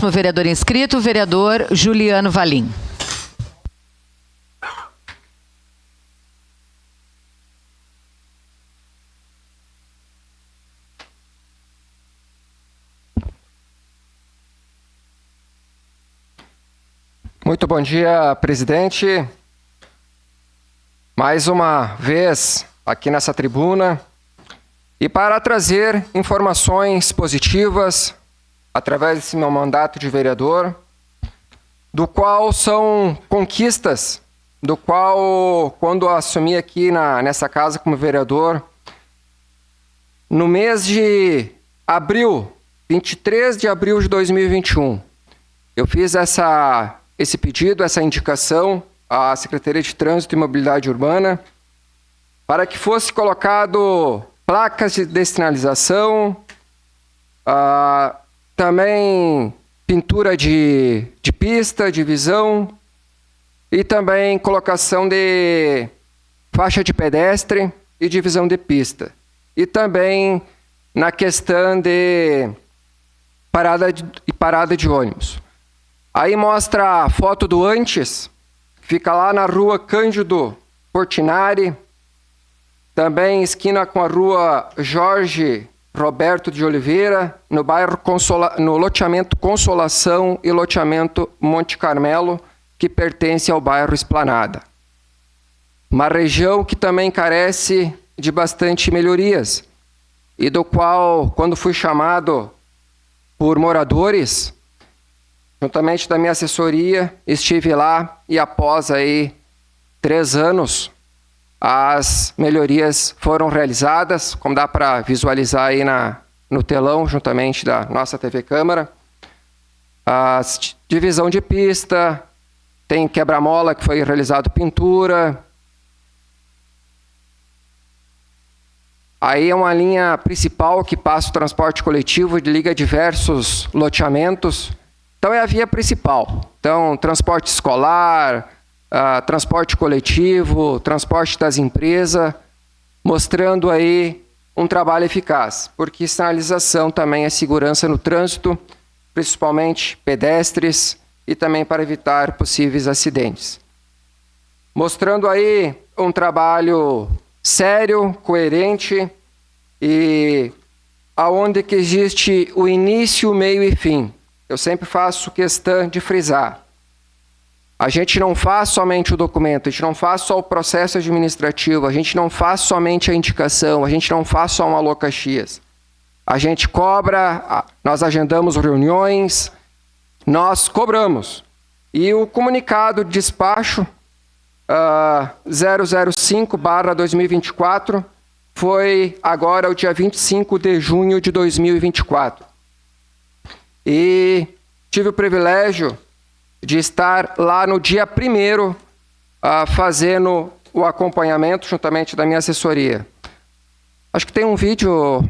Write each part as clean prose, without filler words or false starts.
O vereador inscrito, o vereador Juliano Valim. Muito bom dia, presidente. Mais uma vez aqui nessa tribuna e para trazer informações positivas através desse meu mandato de vereador, do qual são conquistas, do qual, quando eu assumi aqui nessa casa como vereador, no mês de abril, 23 de abril de 2021, eu fiz esse pedido, essa indicação à Secretaria de Trânsito e Mobilidade Urbana para que fosse colocado placas de sinalização, também pintura de pista, de visão e também colocação de faixa de pedestre e divisão de pista. E também na questão de parada de ônibus. Aí mostra a foto do antes, fica lá na rua Cândido Portinari, também esquina com a rua Jorge Roberto de Oliveira, no bairro no loteamento Consolação e loteamento Monte Carmelo, que pertence ao bairro Esplanada. Uma região que também carece de bastante melhorias, e do qual, quando fui chamado por moradores, juntamente da minha assessoria, estive lá e após aí 3 anos, as melhorias foram realizadas, como dá para visualizar aí no telão, juntamente da nossa TV Câmara. A divisão de pista, tem quebra-mola que foi realizado pintura. Aí é uma linha principal que passa o transporte coletivo e liga diversos loteamentos. Então é a via principal. Então, transporte escolar, transporte coletivo, transporte das empresas, mostrando aí um trabalho eficaz, porque sinalização também é segurança no trânsito, principalmente pedestres e também para evitar possíveis acidentes. Mostrando aí um trabalho sério, coerente e aonde que existe o início, meio e fim. Eu sempre faço questão de frisar. A gente não faz somente o documento, a gente não faz só o processo administrativo, a gente não faz somente a indicação, a gente não faz só uma locaxias. A gente cobra, nós agendamos reuniões, nós cobramos. E o comunicado de despacho 005/2024 foi agora o dia 25 de junho de 2024. E tive o privilégio de estar lá no dia 1º fazendo o acompanhamento juntamente da minha assessoria. Acho que tem um vídeo,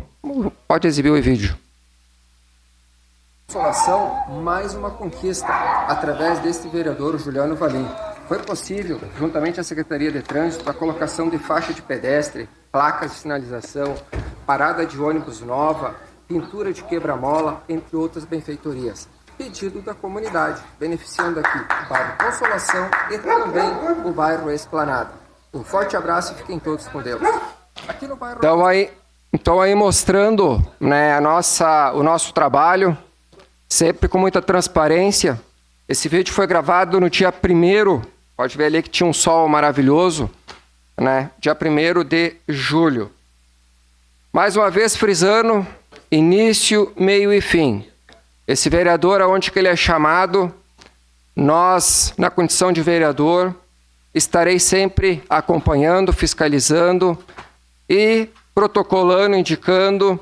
pode exibir o vídeo. Consolação, mais uma conquista através desse vereador Juliano Valim. Foi possível, juntamente à Secretaria de Trânsito, a colocação de faixa de pedestre, placas de sinalização, parada de ônibus nova, pintura de quebra-mola, entre outras benfeitorias. Pedido da comunidade, beneficiando aqui o bairro Consolação e também o bairro Esplanada. Um forte abraço e fiquem todos com Deus. Aqui no bairro... Então aí mostrando, né, o nosso trabalho, sempre com muita transparência. Esse vídeo foi gravado no dia 1º, pode ver ali que tinha um sol maravilhoso, né, dia 1º de julho. Mais uma vez frisando, início, meio e fim. Esse vereador, aonde que ele é chamado, nós, na condição de vereador, estarei sempre acompanhando, fiscalizando e protocolando, indicando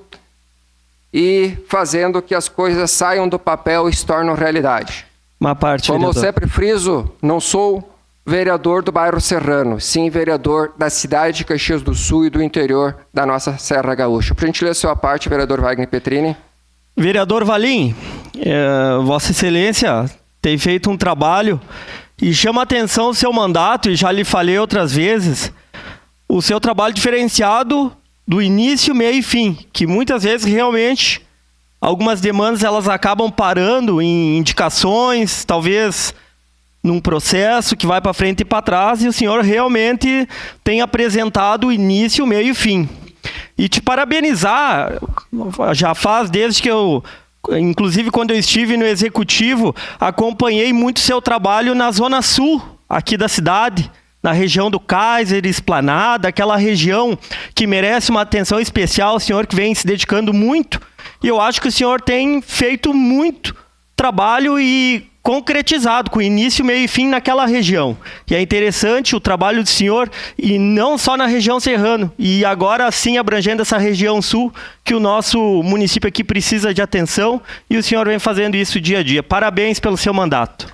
e fazendo que as coisas saiam do papel e se tornem realidade. Uma parte, como vereador. Eu sempre friso, não sou vereador do bairro Serrano, sim vereador da cidade de Caxias do Sul e do interior da nossa Serra Gaúcha. Por gentileza, sua parte, vereador Wagner Petrini. Vereador Valim, Vossa Excelência tem feito um trabalho e chama a atenção o seu mandato, e já lhe falei outras vezes, o seu trabalho diferenciado do início, meio e fim, que muitas vezes realmente algumas demandas elas acabam parando em indicações, talvez num processo que vai para frente e para trás, e o senhor realmente tem apresentado o início, o meio e o fim. E te parabenizar, já faz desde que inclusive quando eu estive no Executivo, acompanhei muito seu trabalho na Zona Sul, aqui da cidade, na região do Kaiser, Esplanada, aquela região que merece uma atenção especial, o senhor que vem se dedicando muito, e eu acho que o senhor tem feito muito trabalho e concretizado, com início, meio e fim naquela região. E é interessante o trabalho do senhor, e não só na região serrana, e agora sim abrangendo essa região sul, que o nosso município aqui precisa de atenção, e o senhor vem fazendo isso dia a dia. Parabéns pelo seu mandato.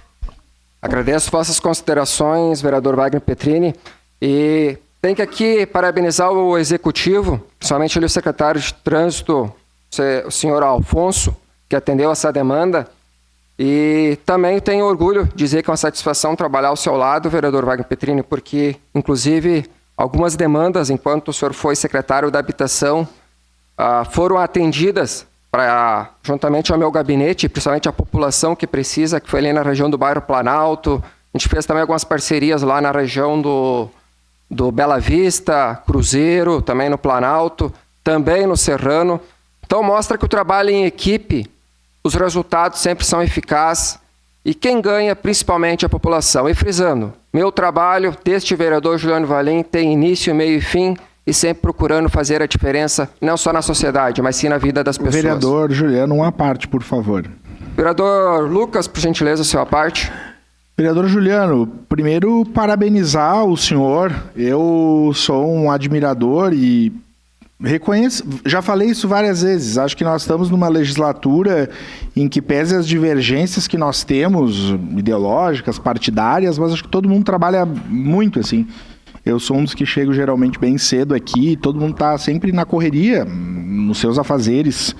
Agradeço vossas considerações, vereador Wagner Petrini, e tenho que aqui parabenizar o Executivo, principalmente ali o secretário de Trânsito, o senhor Alfonso, que atendeu essa demanda. E também tenho orgulho de dizer que é uma satisfação trabalhar ao seu lado, vereador Wagner Petrini, porque, inclusive, algumas demandas, enquanto o senhor foi secretário da Habitação, foram atendidas juntamente ao meu gabinete, principalmente a população que precisa, que foi ali na região do bairro Planalto. A gente fez também algumas parcerias lá na região do Bela Vista, Cruzeiro, também no Planalto, também no Serrano. Então mostra que o trabalho em equipe, os resultados sempre são eficazes e quem ganha principalmente é a população. E frisando, meu trabalho deste vereador Juliano Valim tem início, meio e fim e sempre procurando fazer a diferença não só na sociedade, mas sim na vida das pessoas. Vereador Juliano, uma parte, por favor. Vereador Lucas, por gentileza, sua parte. Vereador Juliano, primeiro parabenizar o senhor. Eu sou um admirador e reconheço, já falei isso várias vezes, acho que nós estamos numa legislatura em que, pese as divergências que nós temos, ideológicas, partidárias, mas acho que todo mundo trabalha muito, assim. Eu sou um dos que chego geralmente bem cedo aqui, todo mundo está sempre na correria, nos seus afazeres.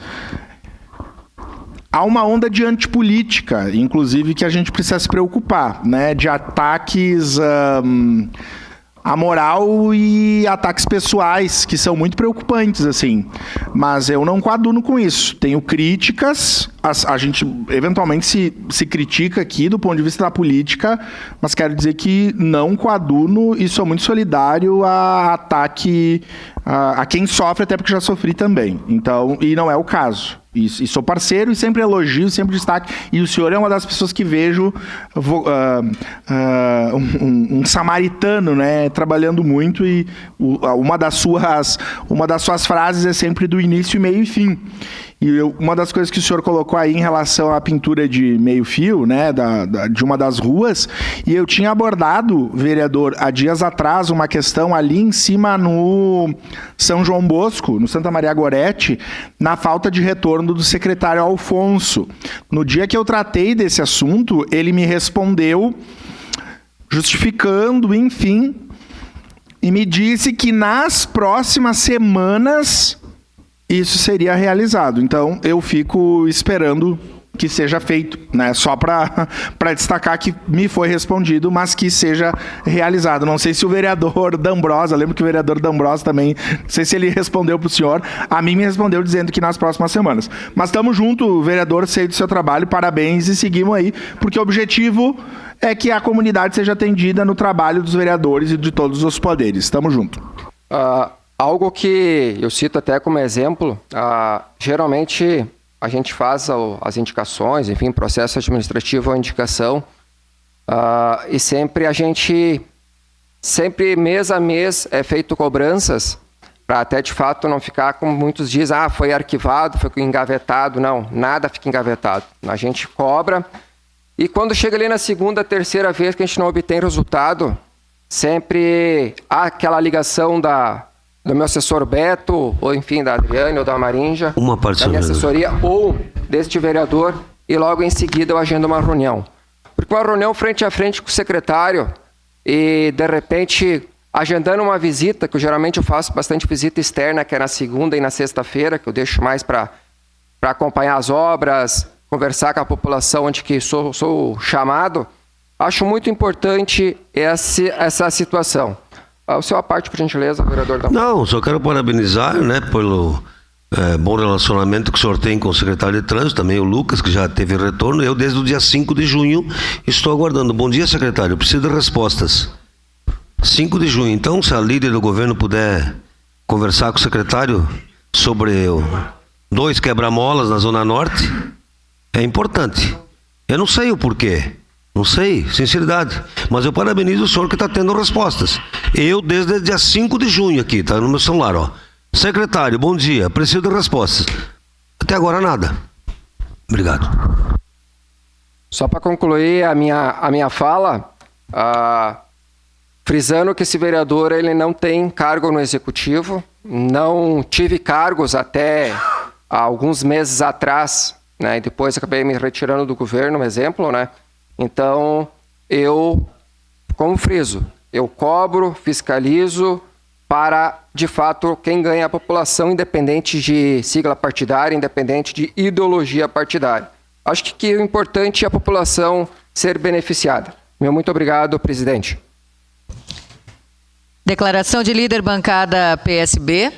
Há uma onda de antipolítica, inclusive, que a gente precisa se preocupar, né? De ataques a moral e ataques pessoais, que são muito preocupantes, assim. Mas eu não coaduno com isso. Tenho críticas, a gente eventualmente se critica aqui do ponto de vista da política, mas quero dizer que não coaduno e sou muito solidário a ataque a quem sofre, até porque já sofri também. Então, e não é o caso. E sou parceiro e sempre elogio, sempre destaque. E o senhor é uma das pessoas que vejo um samaritano, né, trabalhando muito, e uma das suas frases é sempre do início, meio e fim. E uma das coisas que o senhor colocou aí em relação à pintura de meio fio, né, de uma das ruas, e eu tinha abordado, vereador, há dias atrás, uma questão ali em cima no São João Bosco, no Santa Maria Gorete, na falta de retorno do secretário Alfonso. No dia que eu tratei desse assunto, ele me respondeu justificando, enfim, e me disse que nas próximas semanas isso seria realizado. Então, eu fico esperando que seja feito, né? Só para destacar que me foi respondido, mas que seja realizado. Não sei se o vereador D'Ambrosa, lembro que o vereador D'Ambrosa também, não sei se ele respondeu para o senhor, a mim me respondeu dizendo que nas próximas semanas. Mas estamos juntos, vereador, sei do seu trabalho, parabéns e seguimos aí, porque o objetivo é que a comunidade seja atendida no trabalho dos vereadores e de todos os poderes. Estamos juntos. Algo que eu cito até como exemplo, geralmente a gente faz as indicações, enfim, processo administrativo ou indicação, e sempre mês a mês é feito cobranças, para até de fato não ficar como muitos dizem, foi arquivado, foi engavetado. Não, nada fica engavetado. A gente cobra, e quando chega ali na segunda, terceira vez que a gente não obtém resultado, sempre há aquela ligação do meu assessor Beto, ou enfim, da Adriane ou da Marinja, da minha assessoria, ou deste vereador, e logo em seguida eu agendo uma reunião. Porque uma reunião frente a frente com o secretário, e de repente, agendando uma visita, que geralmente eu faço bastante visita externa, que é na segunda e na sexta-feira, que eu deixo mais para acompanhar as obras, conversar com a população onde que sou chamado, acho muito importante essa situação. O seu a parte, por gentileza, vereador. Não, só quero parabenizar, né, bom relacionamento que o senhor tem com o secretário de Trânsito, também o Lucas, que já teve retorno. Eu, desde o dia 5 de junho, estou aguardando. Bom dia, secretário. Eu preciso de respostas. 5 de junho. Então, se a líder do governo puder conversar com o secretário sobre 2 quebra-molas na Zona Norte, é importante. Eu não sei o porquê. Não sei, sinceridade. Mas eu parabenizo o senhor que está tendo respostas. Eu, desde o dia 5 de junho aqui, está no meu celular, ó. Secretário, bom dia, preciso de respostas. Até agora nada. Obrigado. Só para concluir a minha fala, frisando que esse vereador ele não tem cargo no executivo, não tive cargos até alguns meses atrás, né, e depois acabei me retirando do governo, um exemplo, né? Então, eu, como friso, eu cobro, fiscalizo para, de fato, quem ganha a população, independente de sigla partidária, independente de ideologia partidária. Acho que o importante é a população ser beneficiada. Meu muito obrigado, presidente. Declaração de líder bancada PSB.